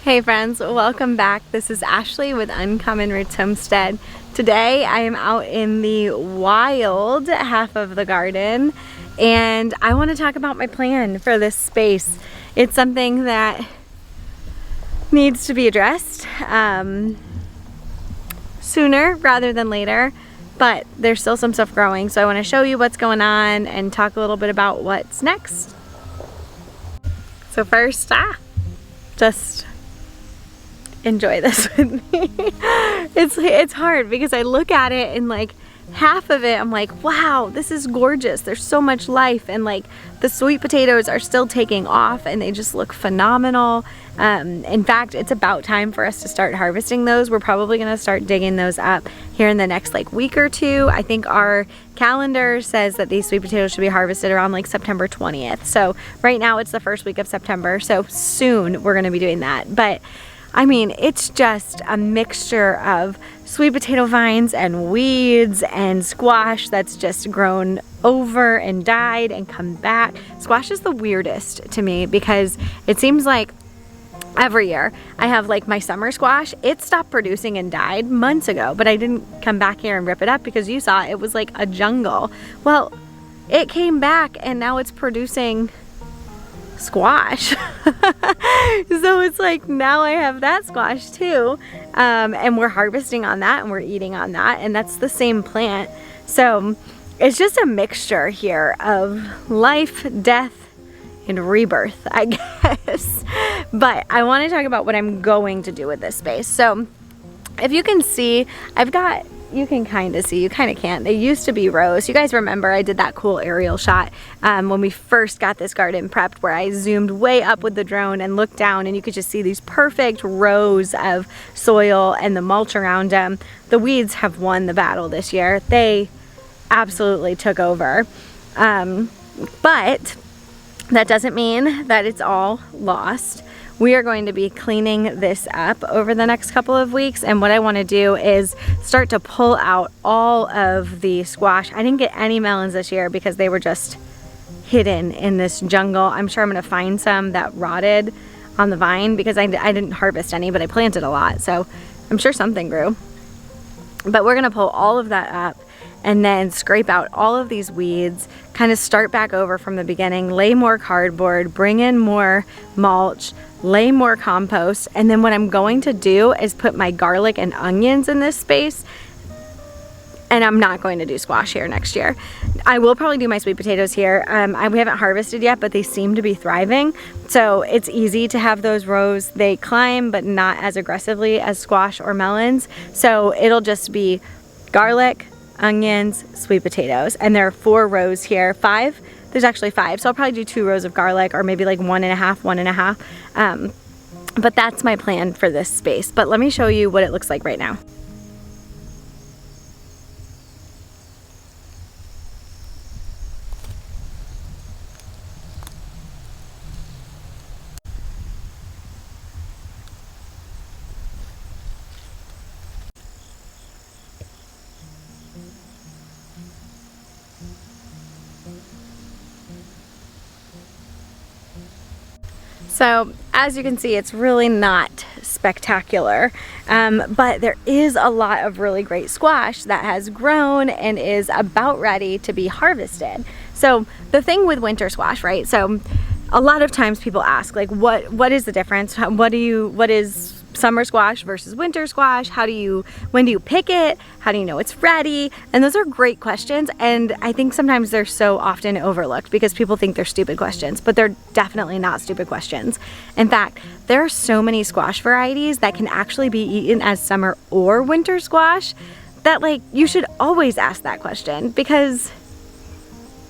Hey friends, welcome back. This is Ashley with Uncommon Roots Homestead. Today I am out in the wild half of the garden and I want to talk about my plan for this space. It's something that needs to be addressed sooner rather than later, but there's still some stuff growing, so I want to show you what's going on and talk a little bit about what's next. So first, just enjoy this with me. It's hard because I look at it and like half of it I'm like, wow, this is gorgeous, there's so much life, and like the sweet potatoes are still taking off and they just look phenomenal. In fact, it's about time for us to start harvesting those. We're probably going to start digging those up here in the next like week or two. I think our calendar says that these sweet potatoes should be harvested around like September 20th. So right now it's the first week of September, so soon we're going to be doing that. But I mean, it's just a mixture of sweet potato vines and weeds and squash that's just grown over and died and come back. Squash is the weirdest to me because it seems like every year I have like my summer squash. It stopped producing and died months ago, but I didn't come back here and rip it up because you saw it was like a jungle. Well, it came back and now it's producing squash. So it's like now I have that squash too, and we're harvesting on that and we're eating on that, and that's the same plant. So it's just a mixture here of life, death, and rebirth, I guess. But I want to talk about what I'm going to do with this space. So if you can see, you can kind of see, you kind of can't. They used to be rows. You guys remember I did that cool aerial shot when we first got this garden prepped, where I zoomed way up with the drone and looked down and you could just see these perfect rows of soil and the mulch around them. The weeds have won the battle this year. They absolutely took over. But that doesn't mean that it's all lost. We are going to be cleaning this up over the next couple of weeks, and what I want to do is start to pull out all of the squash. I didn't get any melons this year because they were just hidden in this jungle. I'm sure I'm going to find some that rotted on the vine because I didn't harvest any, but I planted a lot, so I'm sure something grew. But we're going to pull all of that up and then scrape out all of these weeds, kind of start back over from the beginning, lay more cardboard, bring in more mulch, lay more compost, and then what I'm going to do is put my garlic and onions in this space, and I'm not going to do squash here next year. I will probably do my sweet potatoes here. We haven't harvested yet, but they seem to be thriving, so it's easy to have those rows. They climb, but not as aggressively as squash or melons, so it'll just be garlic, onions, sweet potatoes, and there are 4 rows here. 5? There's actually 5, so I'll probably do 2 rows of garlic, or maybe like 1.5. But that's my plan for this space. But let me show you what it looks like right now. So as you can see, it's really not spectacular, but there is a lot of really great squash that has grown and is about ready to be harvested. So the thing with winter squash, right? So a lot of times people ask, like, what is the difference? What is summer squash versus winter squash? When do you pick it? How do you know it's ready? And those are great questions, and I think sometimes they're so often overlooked because people think they're stupid questions, but they're definitely not stupid questions. In fact, there are so many squash varieties that can actually be eaten as summer or winter squash that, like, you should always ask that question because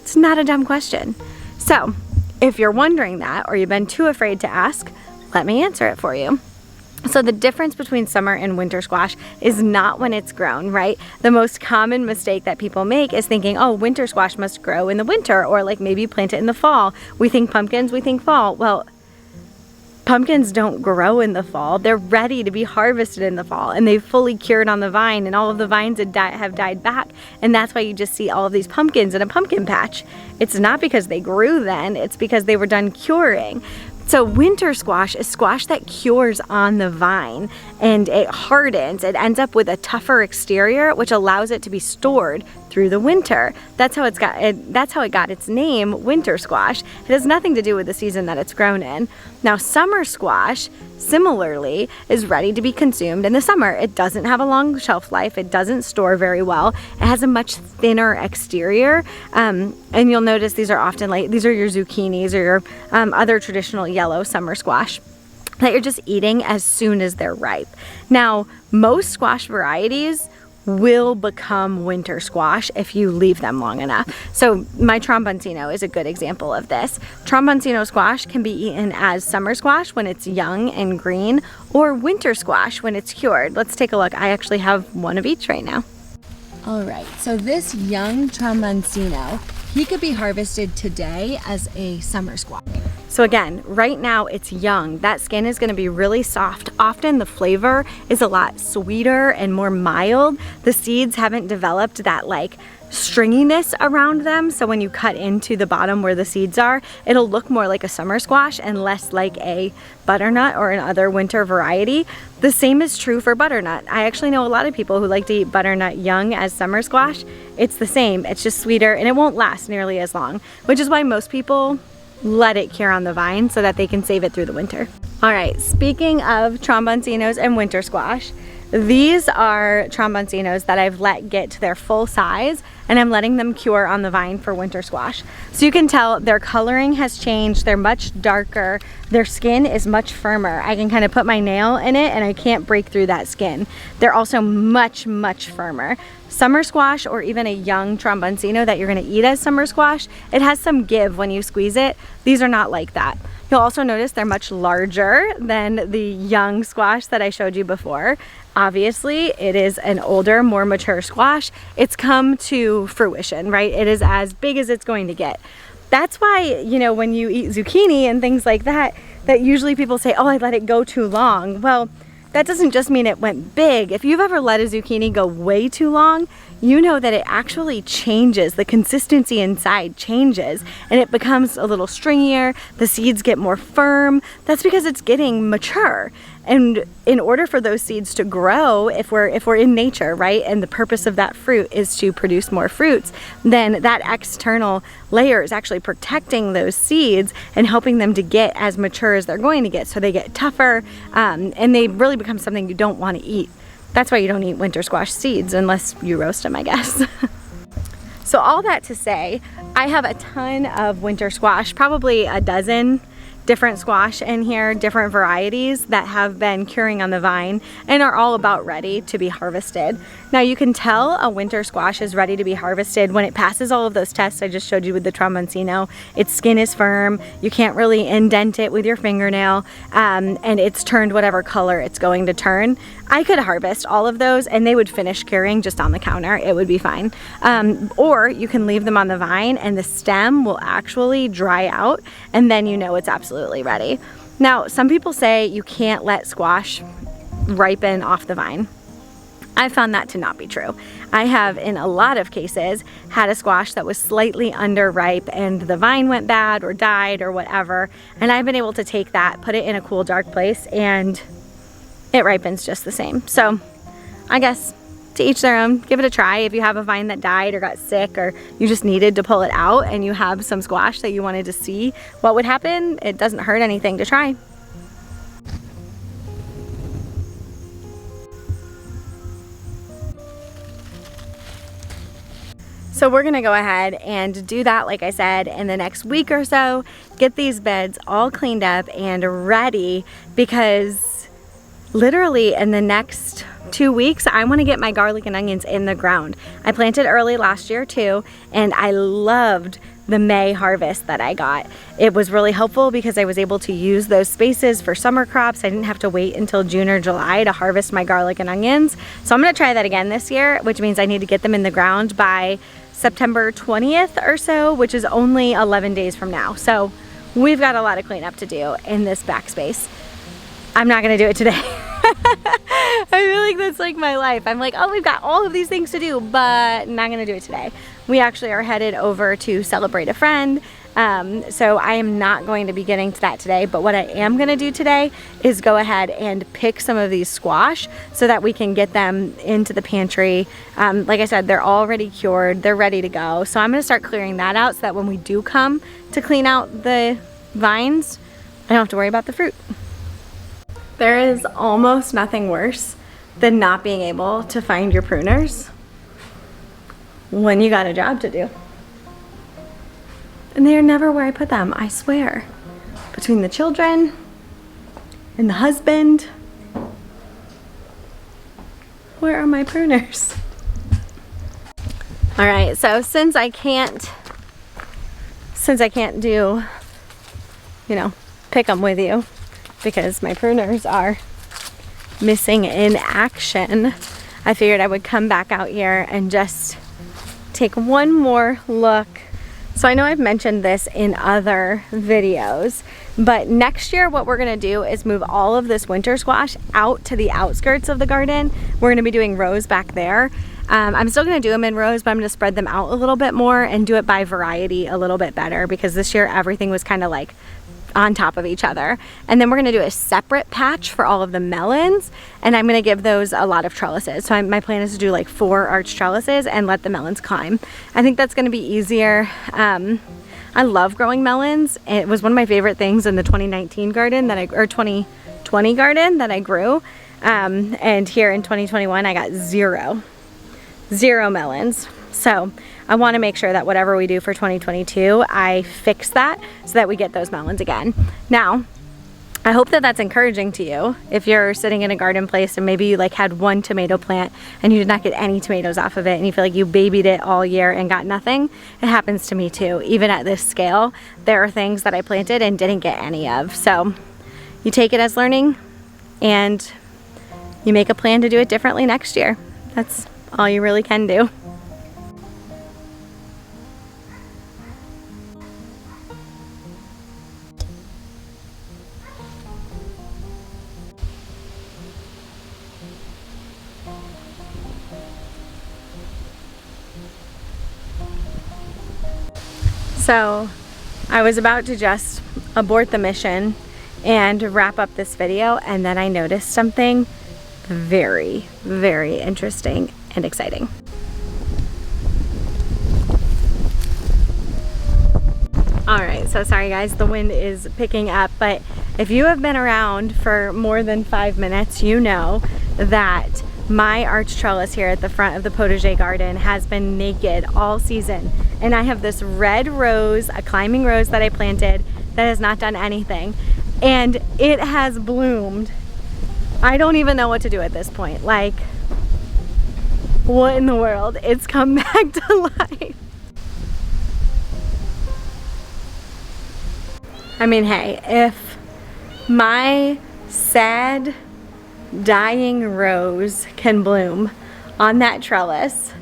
it's not a dumb question. So if you're wondering that, or you've been too afraid to ask, let me answer it for you. So the difference between summer and winter squash is not when it's grown, right? The most common mistake that people make is thinking, oh, winter squash must grow in the winter, or like maybe you plant it in the fall. We think pumpkins, we think fall. Well, pumpkins don't grow in the fall. They're ready to be harvested in the fall, and they've fully cured on the vine, and all of the vines have died back, and that's why you just see all of these pumpkins in a pumpkin patch. It's not because they grew then, it's because they were done curing. So winter squash is squash that cures on the vine and it hardens. It ends up with a tougher exterior, which allows it to be stored through the winter. That's how it got its name, winter squash. It has nothing to do with the season that it's grown in. Now summer squash, similarly, is ready to be consumed in the summer. It doesn't have a long shelf life. It doesn't store very well. It has a much thinner exterior. And you'll notice these are often these are your zucchinis or your other traditional yellow summer squash that you're just eating as soon as they're ripe. Now, most squash varieties will become winter squash if you leave them long enough. So my tromboncino is a good example of this. Tromboncino squash can be eaten as summer squash when it's young and green, or winter squash when it's cured. Let's take a look. I actually have one of each right now. All right, so this young tromboncino, he could be harvested today as a summer squash. So again, right now it's young. That skin is gonna be really soft. Often the flavor is a lot sweeter and more mild. The seeds haven't developed that like stringiness around them. So when you cut into the bottom where the seeds are, it'll look more like a summer squash and less like a butternut or another winter variety. The same is true for butternut. I actually know a lot of people who like to eat butternut young as summer squash. It's the same, it's just sweeter and it won't last nearly as long, which is why most people let it cure on the vine so that they can save it through the winter. All right, speaking of tromboncinos and winter squash, these are tromboncinos that I've let get to their full size and I'm letting them cure on the vine for winter squash. So you can tell their coloring has changed. They're much darker. Their skin is much firmer. I can kind of put my nail in it and I can't break through that skin. They're also much, much firmer. Summer squash or even a young tromboncino that you're gonna eat as summer squash, it has some give when you squeeze it. These are not like that. You'll also notice they're much larger than the young squash that I showed you before. Obviously, it is an older, more mature squash. It's come to fruition, right? It is as big as it's going to get. That's why, you know, when you eat zucchini and things like that, that usually people say, oh, I let it go too long. Well, that doesn't just mean it went big. If you've ever let a zucchini go way too long, you know that it actually changes. The consistency inside changes and it becomes a little stringier. The seeds get more firm. That's because it's getting mature. And in order for those seeds to grow, if we're in nature, right, and the purpose of that fruit is to produce more fruits, then that external layer is actually protecting those seeds and helping them to get as mature as they're going to get, so they get tougher and they really become something you don't want to eat. That's why you don't eat winter squash seeds unless you roast them, I guess. So all that to say, I have a ton of winter squash, probably a dozen different squash in here, different varieties that have been curing on the vine and are all about ready to be harvested. Now you can tell a winter squash is ready to be harvested when it passes all of those tests I just showed you with the tromboncino. Its skin is firm, you can't really indent it with your fingernail, and it's turned whatever color it's going to turn. I could harvest all of those and they would finish curing just on the counter. It would be fine. Or you can leave them on the vine and the stem will actually dry out and then you know it's absolutely ready. Now, some people say you can't let squash ripen off the vine. I found that to not be true. I have, in a lot of cases, had a squash that was slightly underripe and the vine went bad or died or whatever, and I've been able to take that, put it in a cool, dark place, and it ripens just the same. So I guess to each their own. Give it a try. If you have a vine that died or got sick or you just needed to pull it out and you have some squash that you wanted to see what would happen, it doesn't hurt anything to try. So we're gonna go ahead and do that, like I said, in the next week or so, get these beds all cleaned up and ready, because literally in the next 2 weeks, I want to get my garlic and onions in the ground. I planted early last year too, and I loved the May harvest that I got. It was really helpful because I was able to use those spaces for summer crops. I didn't have to wait until June or July to harvest my garlic and onions. So I'm gonna try that again this year, which means I need to get them in the ground by September 20th or so, which is only 11 days from now. So we've got a lot of cleanup to do in this backspace. I'm not gonna do it today. I feel like that's like my life. I'm like, oh, we've got all of these things to do, but not gonna do it today. We actually are headed over to celebrate a friend So I am not going to be getting to that today, but what I am gonna do today is go ahead and pick some of these squash so that we can get them into the pantry. Like I said, they're already cured, they're ready to go. So I'm gonna start clearing that out so that when we do come to clean out the vines, I don't have to worry about the fruit. There is almost nothing worse than not being able to find your pruners when you got a job to do. And they're never where I put them, I swear. Between the children and the husband, where are my pruners? All right, so since I can't do, you know, pick them with you because my pruners are missing in action, I figured I would come back out here and just take one more look. So I know I've mentioned this in other videos, but next year what we're gonna do is move all of this winter squash out to the outskirts of the garden. We're gonna be doing rows back there. I'm still gonna do them in rows, but I'm gonna spread them out a little bit more and do it by variety a little bit better because this year everything was kind of like on top of each other. And then we're gonna do a separate patch for all of the melons, and I'm gonna give those a lot of trellises. So my plan is to do like 4 arch trellises and let the melons climb. I think that's gonna be easier. I love growing melons. It was one of my favorite things in the 2019 garden or 2020 garden that I grew. And here in 2021, I got zero melons. So I want to make sure that whatever we do for 2022, I fix that so that we get those melons again. Now, I hope that that's encouraging to you. If you're sitting in a garden place and maybe you like had 1 tomato plant and you did not get any tomatoes off of it and you feel like you babied it all year and got nothing, it happens to me too. Even at this scale, there are things that I planted and didn't get any of. So you take it as learning and you make a plan to do it differently next year. That's all you really can do. So I was about to just abort the mission and wrap up this video, and then I noticed something very, very interesting and exciting. All right, so sorry guys, the wind is picking up, but if you have been around for more than 5 minutes, you know that my arch trellis here at the front of the potager garden has been naked all season. And I have this red rose, a climbing rose that I planted that has not done anything. And it has bloomed. I don't even know what to do at this point. Like, what in the world? It's come back to life. I mean, hey, if my sad dying rose can bloom on that trellis,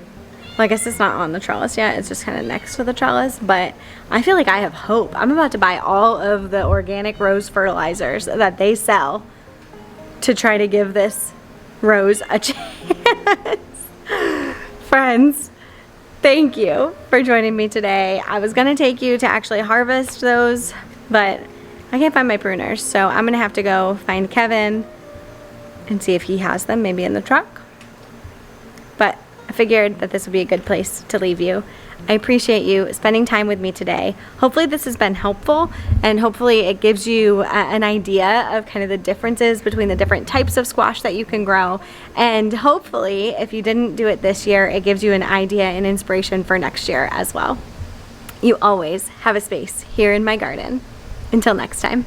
well, I guess it's not on the trellis yet, it's just kind of next to the trellis, but I feel like I have hope. I'm about to buy all of the organic rose fertilizers that they sell to try to give this rose a chance. Friends, thank you for joining me today. I was gonna take you to actually harvest those, but I can't find my pruners, so I'm gonna have to go find Kevin and see if he has them, maybe in the truck. But I figured that this would be a good place to leave you. I appreciate you spending time with me today. Hopefully this has been helpful, and hopefully it gives you an idea of kind of the differences between the different types of squash that you can grow. And hopefully, if you didn't do it this year, it gives you an idea and inspiration for next year as well. You always have a space here in my garden. Until next time.